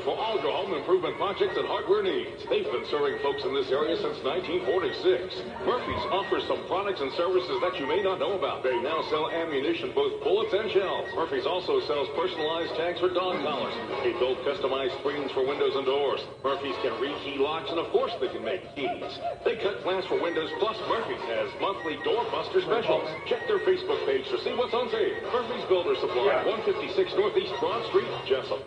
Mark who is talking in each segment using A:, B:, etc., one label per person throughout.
A: for all your home improvement projects and hardware needs. They've been serving folks in this area since 1946. Murphy's offers some products and services that you may not know about. They now sell ammunition, both bullets and shells. Murphy's also sells personalized tags for dog collars. They build customized screens for windows and doors. Murphy's can rekey locks, and of course they can make keys. They cut glass for windows, plus Murphy's has monthly doorbuster specials. Check their Facebook page to see what's on sale. Murphy's Builder Supply, 156 Northeast Broad Street, Jesup.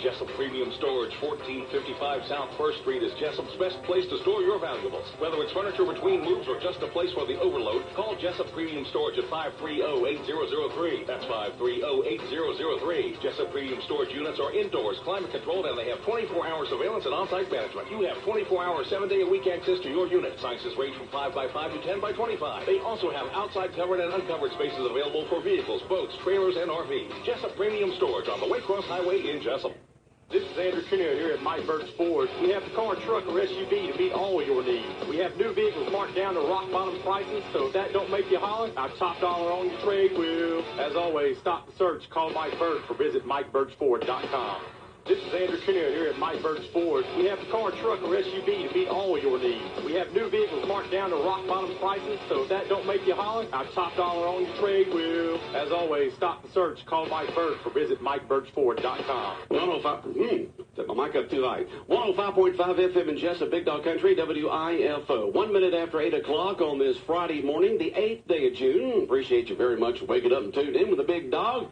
A: Jesup Premium Storage, 1455 South 1st Street is Jesup's best place to store your valuables. Whether it's furniture between moves or just a place for the overload, call Jesup Premium Storage at 530-8003. That's 530-8003. Jesup Premium Storage units are indoors, climate controlled, and they have 24-hour surveillance and on-site management. You have 24-hour, 7-day-a-week access to your unit. Sizes range from 5x5 to 10x25. They also have outside covered and uncovered spaces available for vehicles, boats, trailers, and RVs. Jesup Premium Storage on the Waycross Highway in Jesup.
B: This is Andrew Kinnear here at Mike Burt's Ford. We have the car, truck, or SUV to meet all your needs. We have new vehicles marked down to rock bottom prices, so if that don't make you holler, our top dollar on your trade will. As always, stop the search, call Mike Burt, or visit MikeBurtsFord.com. This is Andrew Kinnear here at Mike Burt's Ford. We have the car, truck, or SUV to meet all your needs. We have new vehicles marked down to rock bottom prices, so if that don't make you holler, our top dollar on your trade will. As always, stop the search, call Mike Burt, or visit MikeBurtsFord.com.
C: 105. Set my mic up too high. 105.5 FM in Jesup, Big Dog Country, WIFO. 1 minute after 8 o'clock on this Friday morning, the 8th day of June. Appreciate you very much for waking up and tuned in with the Big Dog.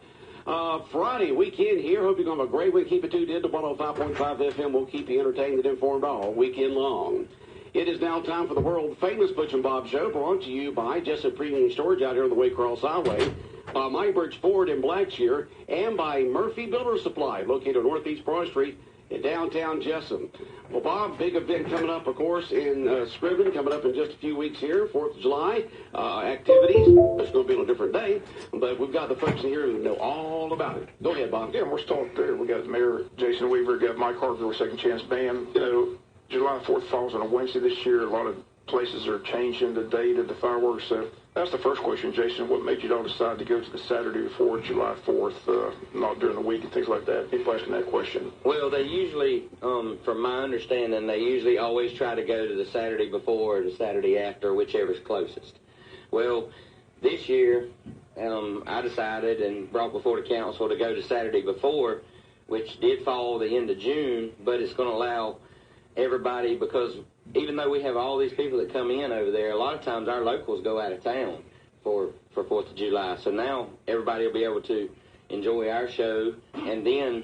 C: Friday weekend here. Hope you're going to have a great week. Keep it tuned in to 105.5 FM. We'll keep you entertained and informed all weekend long. It is now time for the world-famous Butch and Bob Show, brought to you by Jesup Premium Storage out here on the Waycross Highway, by Mike Burt's Ford in Blackshear, and by Murphy Builder Supply, located on Northeast Broad Street in downtown Jesup. Well, Bob, big event coming up, of course, in Scriven, coming up in just a few weeks here, 4th of July. Activities. It's going to be on a different day, but we've got the folks in here who know all about it. Go ahead, Bob.
D: Yeah, we're starting there. We got Mayor Jason Weaver, got Mike Harker with Second Chance Band. You know, July 4th falls on a Wednesday this year. A lot of places are changing the date of the fireworks. So that's the first question, Jason. What made you all decide to go to the Saturday before July 4th, not during the week and things like that? People asking that question.
E: Well, they usually, from my understanding, they usually always try to go to the Saturday before or the Saturday after, whichever's closest. Well, this year, I decided and brought before the council to go to Saturday before, which did fall the end of June, but it's going to allow everybody, because even though we have all these people that come in over there, a lot of times our locals go out of town for 4th of July. So now everybody will be able to enjoy our show and then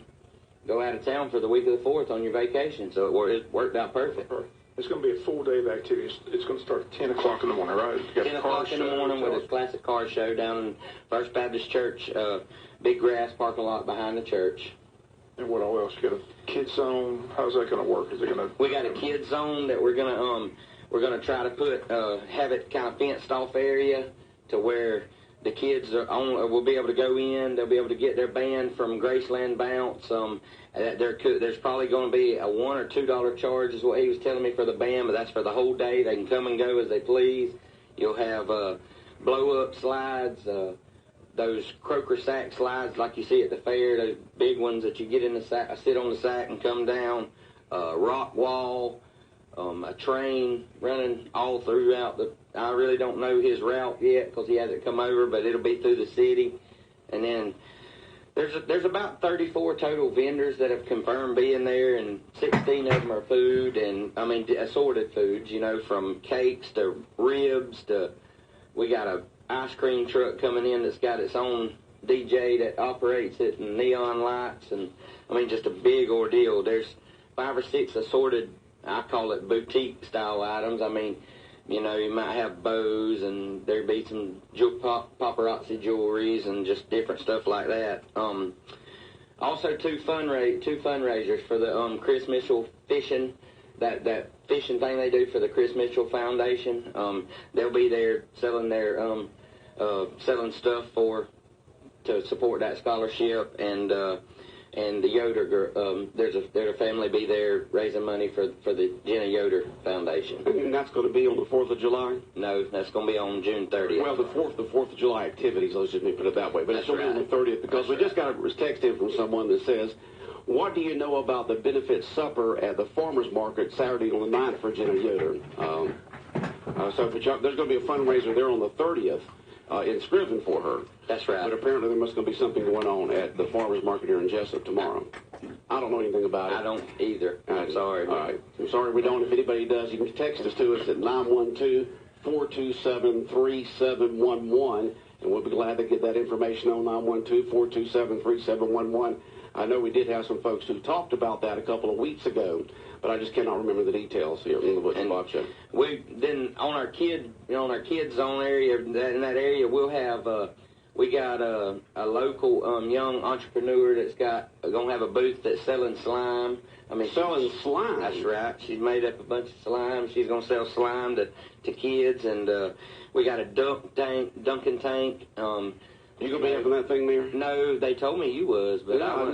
E: go out of town for the week of the 4th on your vacation. So it worked out perfect.
D: It's going to be a full day of activities. It's going to start at 10 o'clock in the morning, right?
E: 10 o'clock in the morning with a classic car show down in First Baptist Church, big grass parking lot behind the church.
D: And what all else? You got a kids zone. How's that going to work? Is it going to?
E: We got a kids zone that we're gonna try to put have it kind of fenced off area to where the kids will be able to go in. They'll be able to get their band from Graceland Bounce. There's probably going to be a $1 or $2 charge is what he was telling me for the band, but that's for the whole day. They can come and go as they please. You'll have blow-up slides. Those croaker sack slides like you see at the fair, those big ones that you get in the sack, sit on the sack and come down, rock wall, a train running all throughout I really don't know his route yet because he hasn't come over, but it'll be through the city. And then there's about 34 total vendors that have confirmed being there, and 16 of them are food, and I mean assorted foods, you know, from cakes to ribs to, we got a ice cream truck coming in that's got its own DJ that operates it and neon lights, and I mean just a big ordeal. There's 5 or 6 assorted, I call it boutique style items. I mean, you know, you might have bows and there'd be some paparazzi jewelries and just different stuff like that. Also two fundraisers for the Chris Mitchell fishing, that fishing thing they do for the Chris Mitchell Foundation. They'll be there selling their selling stuff to support that scholarship, and the Yoder, there's a family be there raising money for the Jenna Yoder Foundation.
C: And that's going to be on the 4th of July?
E: No, that's going to be on June 30th.
C: Well, the 4th of July activities, let's just put it that way. But it's only on the 30th, because we just got a text in from someone that says, What do you know about the benefit supper at the farmers market Saturday on the 9th for Jenna Yoder? So there's going to be a fundraiser there on the 30th in Scriven for her.
E: That's right.
C: But apparently there must be something going on at the farmers market here in Jesup tomorrow. I don't know anything about it.
E: I don't either. I'm sorry.
C: All right. I'm sorry we don't. If anybody does, you can text us to us at 912-427-3711, and we'll be glad to get that information on 912-427-3711. I know we did have some folks who talked about that a couple of weeks ago, but I just cannot remember the details here in the Butch and Bob Show.
E: We then on our kid zone area, in that area, we'll have we got a local young entrepreneur that's gonna have a booth that's selling slime. I mean,
C: selling slime.
E: That's right. She's made up a bunch of slime. She's gonna sell slime to kids, and we got a Dunkin' tank.
C: You gonna be having that thing there?
E: No, they told me you was, but
C: no,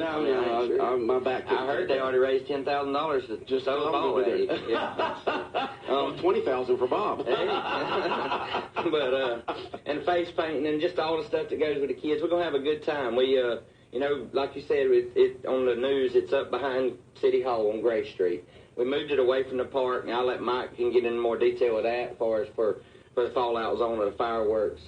C: my back.
E: I heard they already raised $10,000 to just throw the ball at you.
C: $20,000 for Bob.
E: But and face painting and just all the stuff that goes with the kids. We're gonna have a good time. We like you said, it on the news. It's up behind City Hall on Gray Street. We moved it away from the park, and I'll let Mike can get into more detail of that as far as for the fallout zone of the fireworks.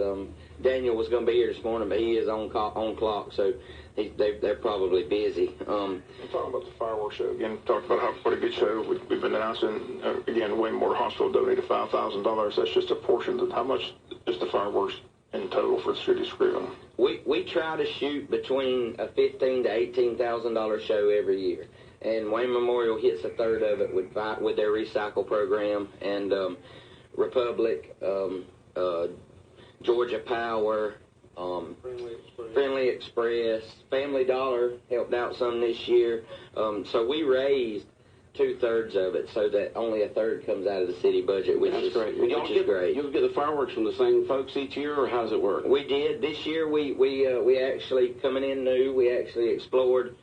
E: Daniel was going to be here this morning, but he is on clock, so they're probably busy.
D: Talking about the fireworks show again, talked about what a good show. We've been announcing again, Wayne Hospital donated $5,000. That's just a portion of how much is the fireworks in total for the city of Scriven.
E: We try to shoot between a $15,000 to $18,000 show every year, and Wayne Memorial hits a third of it with their recycle program, and Republic, Georgia Power, Friendly Express, Family Dollar helped out some this year. So we raised 2/3 of it, so that only a third comes out of the city budget, which is great. Which is great.
C: You get the fireworks from the same folks each year, or how does it work?
E: We did this year. We actually coming in new. We actually explored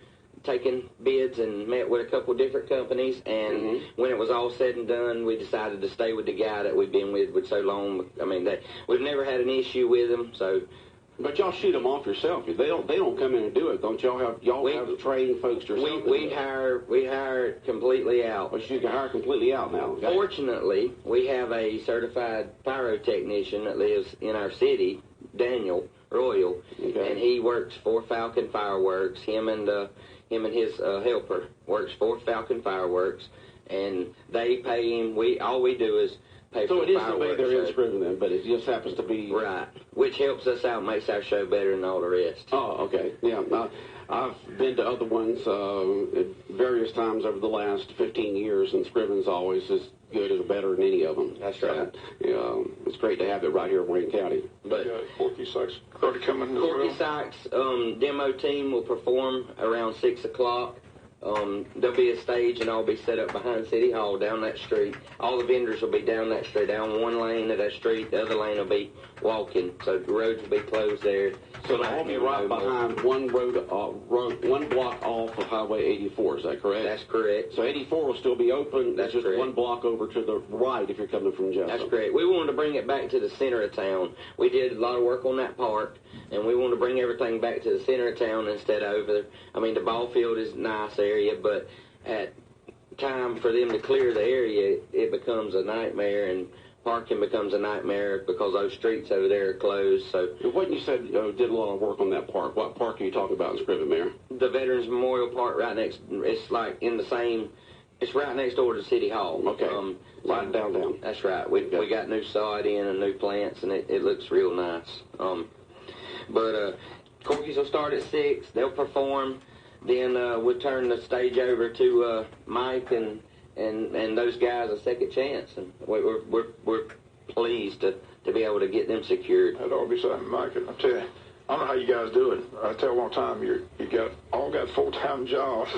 E: taking bids and met with a couple different companies, and when it was all said and done, we decided to stay with the guy that we've been with so long. I mean, we've never had an issue with him, so.
C: But y'all shoot them off yourself. They don't come in and do it, don't y'all? Have trained folks yourself?
E: We hire completely out.
C: Well, you can hire completely out now. Okay?
E: Fortunately, we have a certified pyrotechnician that lives in our city, Daniel Royal, and he works for Falcon Fireworks. Him and his helper works for Falcon Fireworks, and they pay him. All we do is pay for the fireworks. So it is the way they're inscribed then,
C: but it just happens to be
E: right, which helps us out, makes our show better than all the rest.
C: Oh, okay, yeah. I've been to other ones at various times over the last 15 years, and Scriven's always as good or better than any of them.
E: That's right.
C: It's great to have it right here in Wayne County.
D: But Corky Sykes already coming.
E: Corky Sykes demo team will perform around 6 o'clock. There'll be a stage, and I'll be set up behind City Hall down that street. All the vendors will be down that street, down one lane of that street. The other lane will be walking, so the roads will be closed there.
C: So they'll all be right behind one one block off of Highway 84. Is that correct?
E: That's correct.
C: So 84 will still be open. That's just correct. One block over to the right if you're coming from Jesup.
E: That's correct. We wanted to bring it back to the center of town. We did a lot of work on that park, and we wanted to bring everything back to the center of town instead of over there. I mean, the ball field is a nice area, but at time for them to clear the area, it becomes a nightmare, and parking becomes a nightmare because those streets over there are closed. So,
C: what you said did a lot of work on that park. What park are you talking about in Scriven, Mayor?
E: The Veterans Memorial Park, right next. It's like in the same. It's right next door to City Hall.
C: Okay. Right downtown.
E: That's right. We got new sod in and new plants, and it looks real nice. But Corky's will start at 6. They'll perform. Then we'll turn the stage over to Mike and those guys a second chance, and we're pleased to be able to get them secured.
D: That'd all be something, Mike. And I tell you, I don't know how you guys do it. I tell you one time, you got full-time jobs.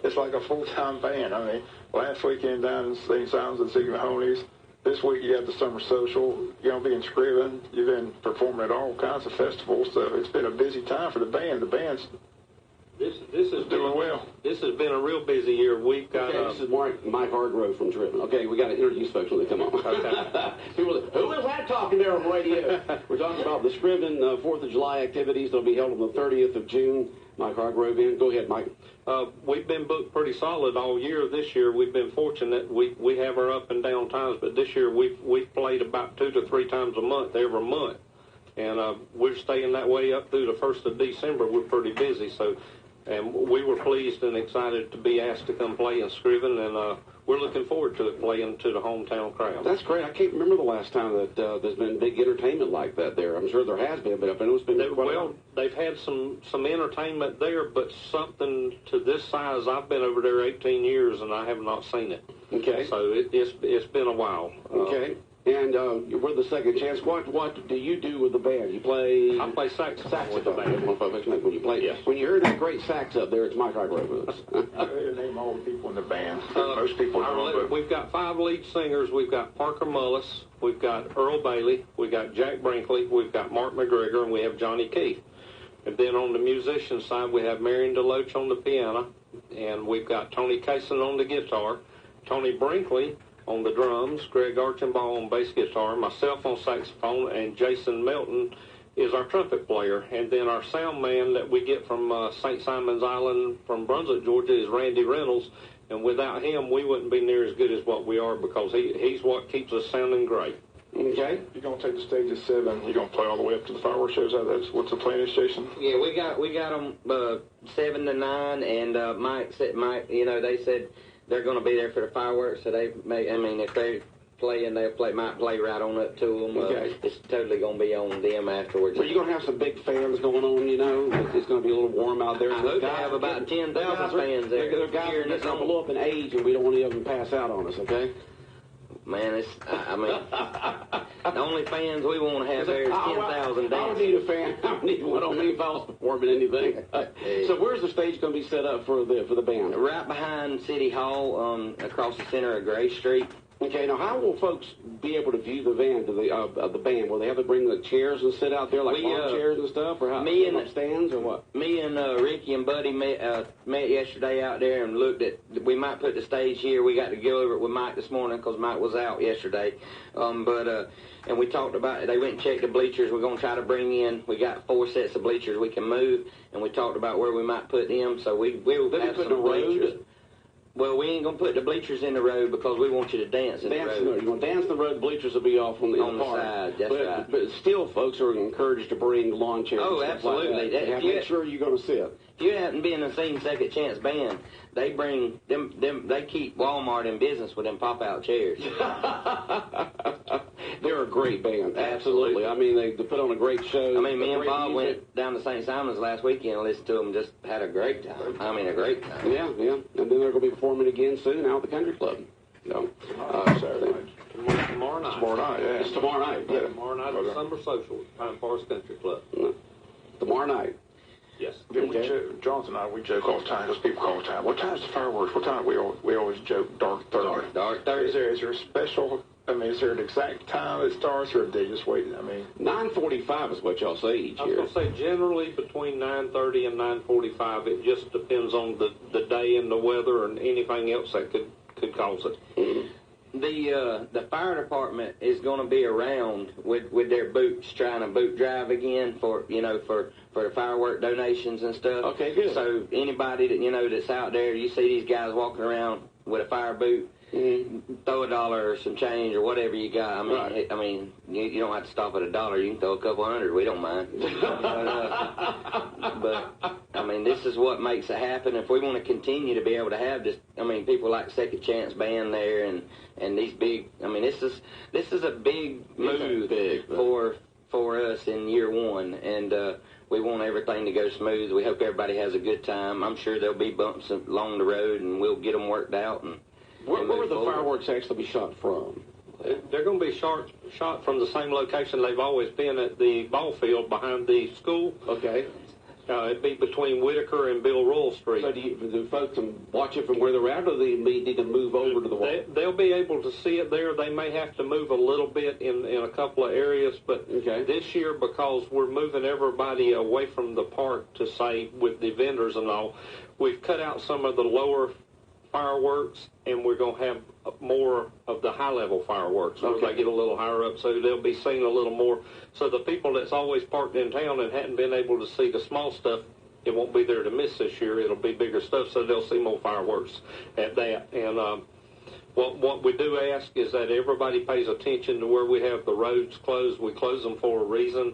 D: It's like a full-time band. I mean, last weekend down in St. Simons and Sigma Mahoney's. This week you got the summer social. You're going to be in Scriven. You've been performing at all kinds of festivals. So it's been a busy time for the band. The band's
B: This is
D: Doing well.
B: This has been a real busy year. We've got.
C: Okay, this is Mike Hargrove from Driven. Okay, we got to introduce folks when they come on.
B: Okay.
C: Who is that talking there on the radio? We're talking about the Scriven 4th of July activities. They'll be held on the 30th of June. Mike Hargrove in. Go ahead, Mike.
B: We've been booked pretty solid all year. This year we've been fortunate. We have our up and down times, but this year we've played about 2 to 3 times a month every month, and we're staying that way up through the 1st of December. We're pretty busy, so. And we were pleased and excited to be asked to come play in Scriven, and we're looking forward to it, playing to the hometown crowd.
C: That's great. I can't remember the last time that there's been big entertainment like that there. I'm sure there has been, but I know it's been
B: they've had some entertainment there, but something to this size, I've been over there 18 years, and I have not seen it.
C: Okay.
B: So it's been a while.
C: Okay. And we're the Second Chance. What do you do with the band? You play?
B: I play saxophone with the band.
C: When you play,
B: yes.
C: When you heard that great sax up there, it's Mike Hargrove with us.
D: Name all the people in the band. Most people know.
B: We've got 5 lead singers. We've got Parker Mullis. We've got Earl Bailey. We've got Jack Brinkley. We've got Mark McGregor, and we have Johnny Keith. And then on the musician side, we have Marion DeLoach on the piano, and we've got Tony Kaysen on the guitar, Tony Brinkley on the drums, Greg Archambault on bass guitar, myself on saxophone, and Jason Melton is our trumpet player. And then our sound man that we get from St. Simon's Island from Brunswick, Georgia, is Randy Reynolds. And without him, we wouldn't be near as good as what we are, because he's what keeps us sounding great.
C: Okay.
D: You're going to take the stage at 7. You're going to play all the way up to the fireworks shows. What's the plan is, Jason?
E: Yeah, we got them 7 to 9, and Mike said, they said they're going to be there for the fireworks, so if they're playing, might play right on up to them.
C: Okay.
E: It's totally going to be on them afterwards.
C: Well, you're going to have some big fans going on, It's going to be a little warm out there.
E: I hope to have about 10,000 fans there.
C: They're guys that are going to blow up in age, and we don't want any of them to pass out on us, okay?
E: Man, the only fans we want to have there is 10,000 dancers.
C: I don't need a fan. I don't need one on me if I was performing anything. So where's the stage going to be set up for the band?
E: Right behind City Hall, across the center of Gray Street.
C: Okay, now how will folks be able to view the band? The band? Will they have to bring the chairs and sit out there like lawn chairs and stuff, or how? Me and stands or what?
E: Me and Ricky and Buddy met yesterday out there and looked at. We might put the stage here. We got to go over it with Mike this morning because Mike was out yesterday. And we talked about it. They went and checked the bleachers. We're going to try to bring in. We got 4 sets of bleachers we can move, and we talked about where we might put them. So we'll have some bleachers. Well, we ain't going to put the bleachers in the road because we want you to dance in the road.
C: You're going to dance in the road, the bleachers will be off on the
E: side, that's right.
C: But still, folks are encouraged to bring lawn chairs and stuff
E: absolutely.
C: Like that. Make sure you're going to sit.
E: If you haven't been and seen Second Chance Band, they bring them. They keep Walmart in business with them pop-out chairs.
C: They're a great band, absolutely. I mean, they put on a great show.
E: Me and Bob went down to St. Simon's last weekend and listened to them. Just had a great time. A great time.
C: Yeah. And then they're going to be performing again soon out at the country club. So,
D: Saturday.
B: Tomorrow night.
D: Tomorrow night, yeah.
C: It's tomorrow night.
B: Yeah. Tomorrow night at the Summer Social at Pine Forest Country Club.
C: Tomorrow night.
B: Yes.
D: Jonathan and I, we joke all the time, because people call all the time, what time's the fireworks? What time? We always joke dark Thursday.
E: Dark Thursday.
D: Is there a special, is there an exact time it starts, or they just wait?
C: 9:45 is what y'all say each year.
B: I was going to say generally between 9:30 and 9:45. It just depends on the day and the weather and anything else that could cause it.
C: Mm-hmm.
E: The fire department is going to be around with their boots, trying to boot drive again for the firework donations and stuff.
C: Okay, good.
E: So anybody that that's out there, you see these guys walking around with a fire boot, throw $1 or some change or whatever you got. You don't have to stop at $1. You can throw a couple hundred. We don't mind. But this is what makes it happen. If we want to continue to be able to have this, people like Second Chance Band there and these big. This is a big move for us in year one, and we want everything to go smooth. We hope everybody has a good time. I'm sure there'll be bumps along the road, and we'll get them worked out. And
C: where will the fireworks actually be shot from?
B: They're going to be shot from the same location they've always been at the ball field behind the school.
C: Okay.
F: It'd be between Whitaker and Bill Royal Street.
C: So do folks watch it from where they're at, or do they need to move over to the wall?
F: They'll be able to see it there. They may have to move a little bit in a couple of areas, but this year, because we're moving everybody away from the park to say with the vendors and all, we've cut out some of the lower fireworks, and we're going to have more of the high-level fireworks where they get a little higher up, so they'll be seen a little more. So the people that's always parked in town and hadn't been able to see the small stuff, it won't be there to miss this year. It'll be bigger stuff, so they'll see more fireworks at that. And what we do ask is that everybody pays attention to where we have the roads closed. We close them for a reason.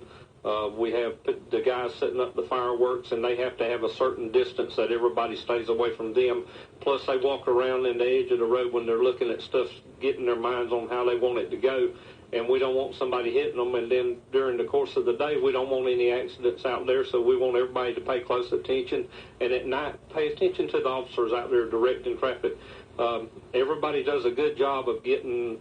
F: We have the guys setting up the fireworks, and they have to have a certain distance that everybody stays away from them. Plus, they walk around in the edge of the road when they're looking at stuff, getting their minds on how they want it to go. And we don't want somebody hitting them. And then during the course of the day, we don't want any accidents out there, so we want everybody to pay close attention. And at night, pay attention to the officers out there directing traffic. Everybody does a good job of getting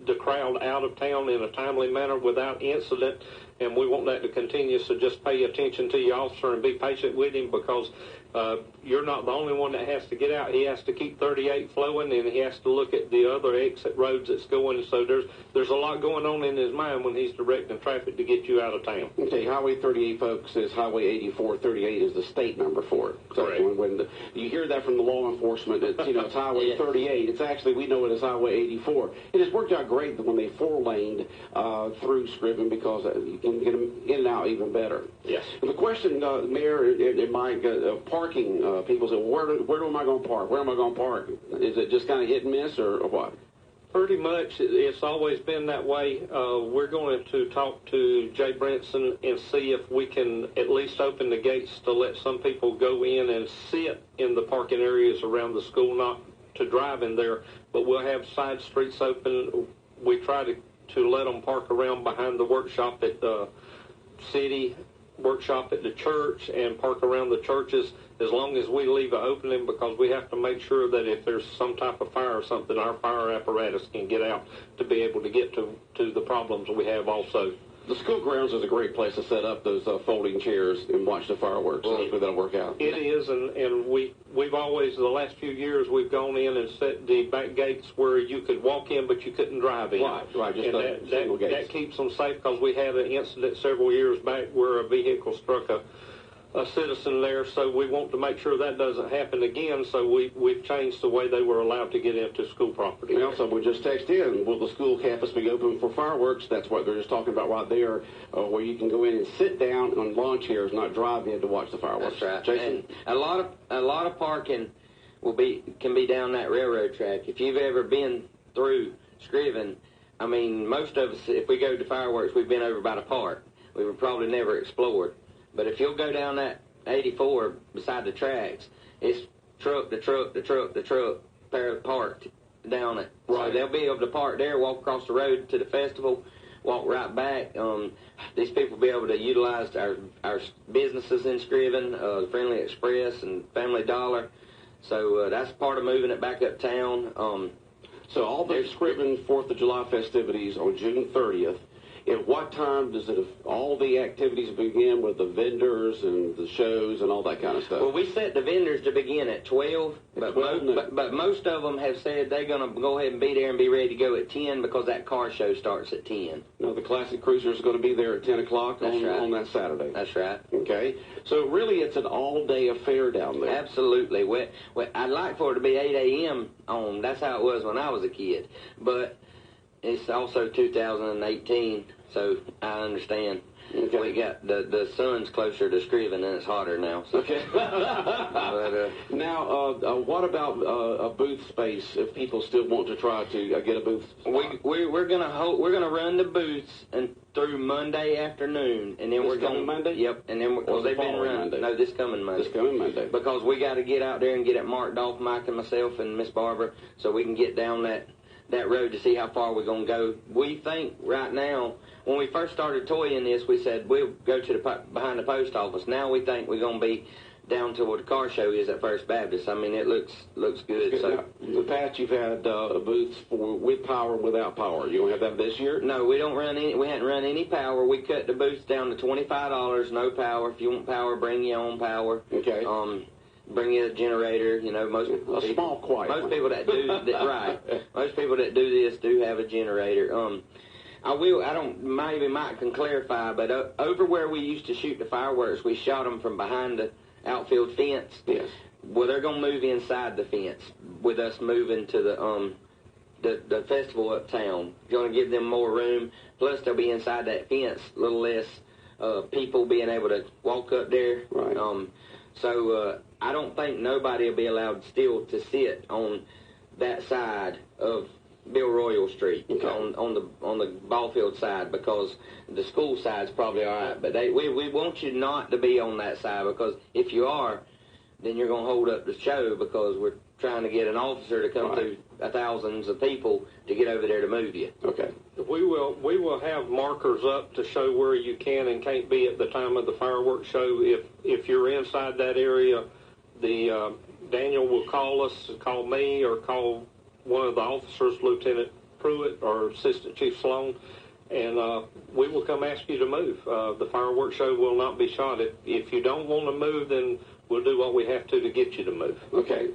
F: the crowd out of town in a timely manner without incident, and we want that to continue. So just pay attention to your officer and be patient with him, because you're not the only one that has to get out. He has to keep 38 flowing, and he has to look at the other exit roads that's going. So there's a lot going on in his mind when he's directing traffic to get you out of town.
C: Okay, Highway 38, folks, is Highway 84. 38 is the state number for it. So
F: correct.
C: When you hear that from the law enforcement, it's, it's Highway 38. It's actually, we know it as Highway 84. It has worked out great when they four-laned through Scriven, because you can get them in and out even better.
F: Yes.
C: And the question, Mayor and Mike, parking, people say, well, where am I going to park? Where am I going to park? Is it just kind of hit and miss, or what?
F: Pretty much, it's always been that way. We're going to talk to Jay Brinson and see if we can at least open the gates to let some people go in and sit in the parking areas around the school, not to drive in there, but we'll have side streets open. We try to let them park around behind the workshop at the city, workshop at the church, and park around the churches, as long as we leave an opening, because we have to make sure that if there's some type of fire or something, our fire apparatus can get out to be able to get to the problems we have also.
C: The school grounds is a great place to set up those folding chairs and watch the fireworks. Hopefully that'll work out.
F: It is, and we've always, the last few years, we've gone in and set the back gates where you could walk in, but you couldn't drive in.
C: Right, just
F: and
C: single gates.
F: That keeps them safe, because we had an incident several years back where a vehicle struck a citizen there, so we want to make sure that doesn't happen again, so we've changed the way they were allowed to get into school property.
C: Well, so we just text in, will the school campus be open for fireworks? That's what they're just talking about right there, where you can go in and sit down on lawn chairs, not drive in to watch the fireworks.
E: That's right.
C: Jason?
E: And a lot of parking can be down that railroad track. If you've ever been through Scriven, I mean, most of us, if we go to fireworks, we've been over by the park. We would probably never explored. But if you'll go down that 84 beside the tracks, it's truck to truck to truck to truck parked down it.
C: Right.
E: So they'll be able to park there, walk across the road to the festival, walk right back. These people will be able to utilize our businesses in Scriven, Friendly Express and Family Dollar. So that's part of moving it back uptown.
C: So all the Scriven 4th of July festivities on June 30th, at what time does all the activities begin with the vendors and the shows and all that kind of stuff?
E: Well, we set the vendors to begin at 12,
C: At 12
E: but most of them have said they're going to go ahead and be there and be ready to go at 10, because that car show starts at 10.
C: No, the Classic Cruiser is going to be there at 10 o'clock
E: That's right.
C: on that Saturday.
E: That's right.
C: Okay. So really it's an all-day affair down there.
E: Absolutely. Well, I'd like for it to be 8 a.m. on. That's how it was when I was a kid. But it's also 2018, so I understand.
C: Okay.
E: We got the sun's closer to Scriven and it's hotter now. So.
C: Okay. Now, what about a booth space? If people still want to try to get a booth,
E: we're gonna run the booths and through Monday afternoon, and then we're going
C: Monday.
E: Yep, and then they've been running.
C: Monday?
E: No, this coming Monday.
C: This coming Monday.
E: Because we got to get out there and get it marked off, Mike and myself and Miss Barbara, so we can get down that road to see how far we're going to go. We think right now, when we first started toying this, we said we'll go to behind the post office. Now we think we're going to be down to where the car show is at First Baptist. I mean, it looks good. So
C: now, in the past, you've had booths with power and without power. You don't have that this year?
E: No, we don't run any. We hadn't run any power. We cut the booths down to $25. No power. If you want power, bring your own power.
C: Okay.
E: Bring you a generator. You know, most
C: small, quiet.
E: Most people that do right. Most people that do this do have a generator. Maybe Mike can clarify, but over where we used to shoot the fireworks, we shot them from behind the outfield fence.
C: Yes.
E: Well, they're going to move inside the fence with us moving to the festival uptown. Going to give them more room. Plus, they'll be inside that fence, a little less people being able to walk up there.
C: Right.
E: So I don't think nobody will be allowed still to sit on that side of Bill Royal Street,
C: okay,
E: on the ball field side, because the school side's probably all right. But we want you not to be on that side, because if you are, then you're going to hold up the show, because we're trying to get an officer to come through thousands of people to get over there to move you.
C: Okay.
F: We will have markers up to show where you can and can't be at the time of the fireworks show. If you're inside that area, the Daniel will call me, or call one of the officers, Lieutenant Pruitt or Assistant Chief Sloan, and we will come ask you to move. The fireworks show will not be shot. If you don't want to move, then we'll do what we have to get you to move.
C: Okay.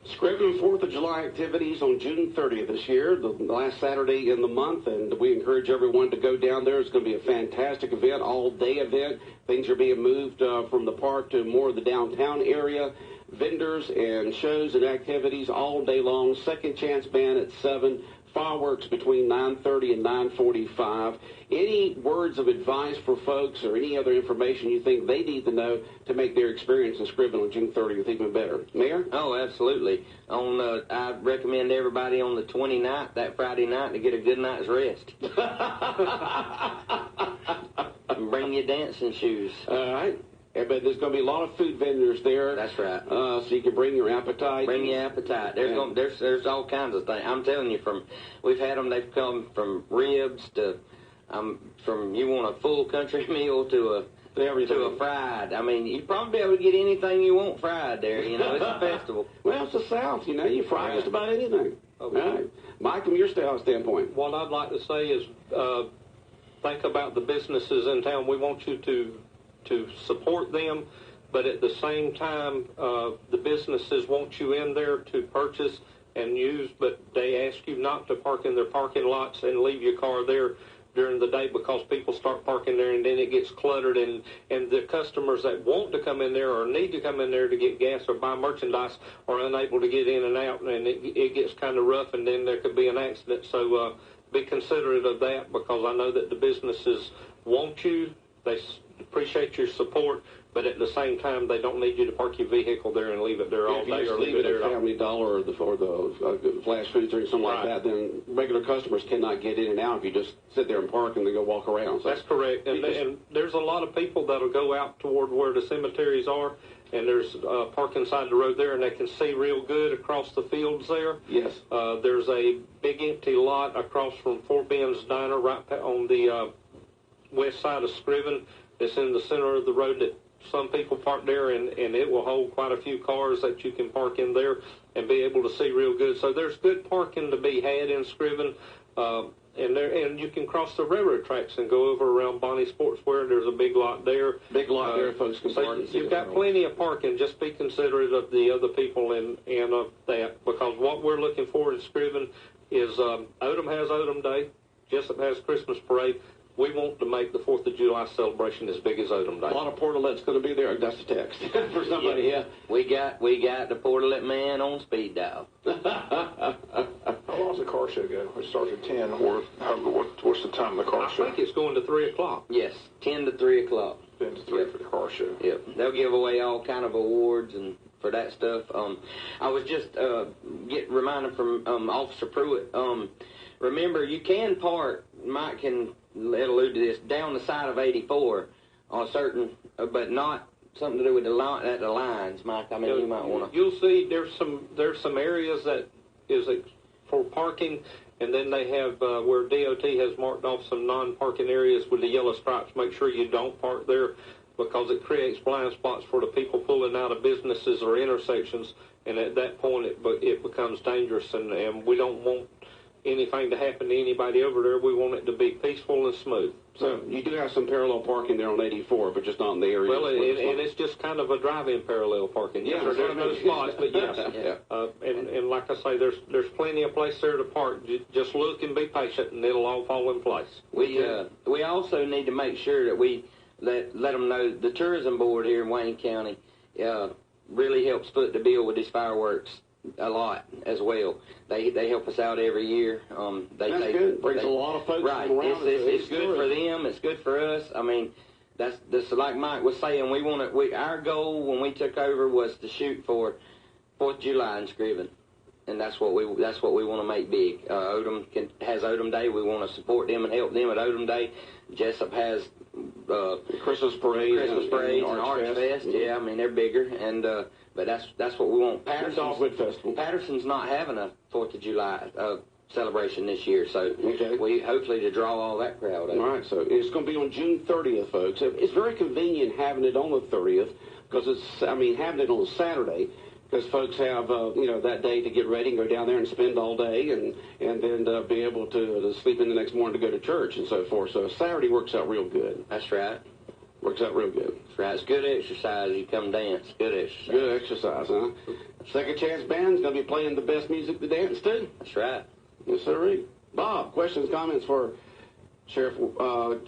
C: Scriven 4th of July activities on June 30th this year, the last Saturday in the month, and we encourage everyone to go down there. It's going to be a fantastic event, all-day event. Things are being moved from the park to more of the downtown area. Vendors and shows and activities all day long. Second Chance Band at 7. Fireworks between 9:30 and 9:45. Any words of advice for folks or any other information you think they need to know to make their experience in Scriven on June 30th even better? Mayor?
E: Oh, absolutely. I recommend everybody on the 29th, that Friday night, to get a good night's rest. And bring your dancing shoes.
C: All right. But there's going to be a lot of food vendors there.
E: That's right.
C: So you can bring your appetite.
E: Bring your appetite. There's all kinds of things. I'm telling you, we've had them. They've come from ribs to from you want a full country meal to a fried. I mean, you probably be able to get anything you want fried there. You know, it's a festival.
C: Well, it's the South. You know, you fry just about anything.
F: Okay.
C: All right, Mike, from your standpoint,
F: what I'd like to say is think about the businesses in town. We want you to support them, but at the same time, the businesses want you in there to purchase and use, but they ask you not to park in their parking lots and leave your car there during the day, because people start parking there and then it gets cluttered, and the customers that want to come in there or need to come in there to get gas or buy merchandise are unable to get in and out, and it gets kind of rough, and then there could be an accident. So be considerate of that, because I know that the businesses want you. They appreciate your support, but at the same time, they don't need you to park your vehicle there and leave it there all day, or leave it there
C: at Family Dollar or the flash foods or something like that. Then regular customers cannot get in and out if you just sit there and park and then go walk around. So
F: that's correct. And there's a lot of people that'll go out toward where the cemeteries are, and there's parking side the road there, and they can see real good across the fields there.
C: Yes.
F: There's a big empty lot across from Fort Ben's Diner, right on the west side of Scriven. It's in the center of the road that some people park there, and it will hold quite a few cars that you can park in there and be able to see real good. So there's good parking to be had in Scriven, and you can cross the railroad tracks and go over around Bonnie Sportswear. There's a big lot there.
C: Big lot there, folks can park.
F: So you've got plenty of parking. Just be considerate of the other people and of that, because what we're looking for in Scriven is Odom has Odom Day, Jesup has Christmas Parade. We want to make the 4th of July celebration as big as Odom Day.
C: A lot of portalettes going to be there. That's a text for somebody. Yeah.
E: We got the portalette man on speed dial.
D: How long does the car show go? It starts at 10, or what's the time of the car show?
F: I think it's going to 3 o'clock.
E: Yes, 10 to 3 o'clock.
D: 10 to 3 for the car show.
E: Yep. They'll give away all kind of awards and for that stuff. I was just reminded from Officer Pruitt. Remember, you can park. Mike can allude to this, down the side of 84 on certain, but not something to do with the lines, Mike. I mean, you might want to.
F: You'll see there's some areas that is for parking, and then they have where DOT has marked off some non-parking areas with the yellow stripes. Make sure you don't park there. because it creates blind spots for the people pulling out of businesses or intersections, and at that point it becomes dangerous, and we don't want anything to happen to anybody over there. We want it to be peaceful and smooth.
C: So you do have some parallel parking there on 84, but just not in the area.
F: Well, and it's just kind of a drive-in parallel parking.
C: Yeah,
F: there's no spots, but yes. And like I say, there's plenty of place there to park. Just look and be patient, and it'll all fall in place.
E: We also need to make sure that we let them know the tourism board here in Wayne County really helps foot the bill with these fireworks a lot as well. They help us out every year. That's
C: good. Brings a lot of folks
E: right.
C: from around.
E: It's good for them. It's good for us. I mean, that's like Mike was saying. Our goal when we took over was to shoot for 4th of July in Scriven, and that's what we want to make big. Odom has Odom Day. We want to support them and help them at Odom Day. Jesup has
C: Christmas parade,
E: and Arch Fest. Yeah, I mean they're bigger, and but that's what we want. Patterson's not having a 4th of July celebration this year, so we hopefully to draw all that crowd.
C: All right, so it's going to be on June 30th, folks. It's very convenient having it on the 30th because having it on a Saturday. Because folks have, that day to get ready and go down there and spend all day and then be able to sleep in the next morning to go to church and so forth. So Saturday works out real good.
E: That's right.
C: Works out real good.
E: That's right. It's good exercise. You come dance. Good exercise.
C: Good exercise, huh? Second Chance Band's going to be playing the best music to dance to.
E: That's right.
C: Yes, sir. Bob, questions, comments for Sheriff, for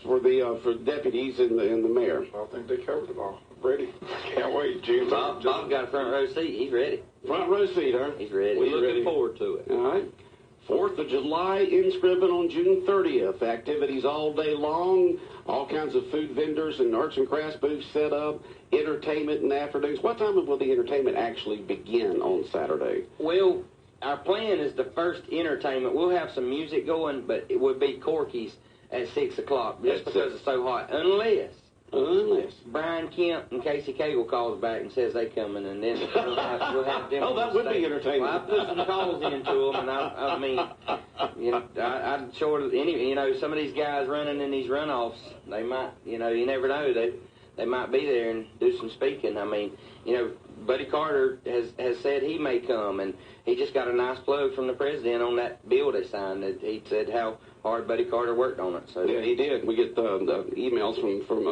C: deputies and the mayor?
D: I think they covered it all. Ready. Can't wait. June.
E: Bob got a front row seat. He's ready.
C: Front row seat, huh?
E: He's ready.
F: We're looking forward to it.
C: All right. 4th of July in Scriven on June 30th. Activities all day long. All kinds of food vendors and arts and crafts booths set up. Entertainment in the afternoons. What time will the entertainment actually begin on Saturday?
E: Well, our plan is the first entertainment. We'll have some music going, but it would be Corky's at 6 o'clock just because it's so hot. Unless Brian Kemp and Casey Cagle calls back and says they coming, and then we'll have them.
C: Oh, that would be entertaining.
E: Well, I put some calls into them, and I'd some of these guys running in these runoffs, they might, you never know, they might be there and do some speaking. I mean, Buddy Carter has said he may come, and he just got a nice plug from the president on that bill they signed. He said how hard Buddy Carter worked on it. So
C: yeah, he did. We get the emails from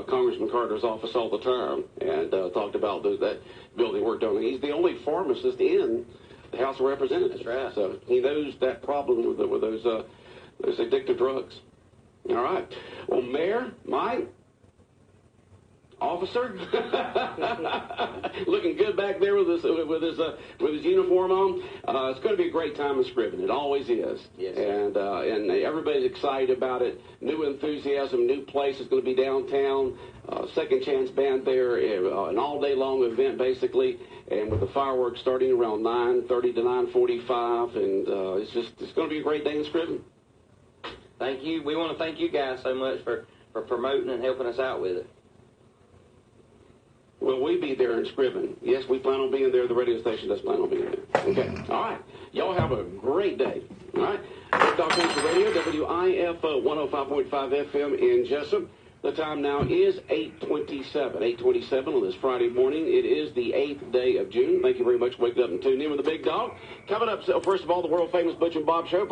C: Congressman Carter's office all the time, and talked about that bill he worked on. He's the only pharmacist in the House of Representatives.
E: That's right.
C: So he knows that problem with those addictive drugs. All right. Well, Mayor, Mike, officer, looking good back there with his uniform on. It's going to be a great time in Scriven. It always is.
E: Yes.
C: And everybody's excited about it. New enthusiasm, new place is going to be downtown. Second Chance Band there, an all-day long event basically, and with the fireworks starting around 9:30 to 9:45, and it's going to be a great day in Scriven.
E: Thank you. We want to thank you guys so much for promoting and helping us out with it.
C: Will we be there in Scriven? Yes, we plan on being there. The radio station does plan on being there. Okay. All right. Y'all have a great day. All right. Big Dog Country Radio, WIFO 105.5 FM in Jesup. The time now is 8:27. 8:27 on this Friday morning. It is the 8th day of June. Thank you very much for waking up and tuning in with the Big Dog. Coming up, first of all, the world-famous Butch and Bob Show.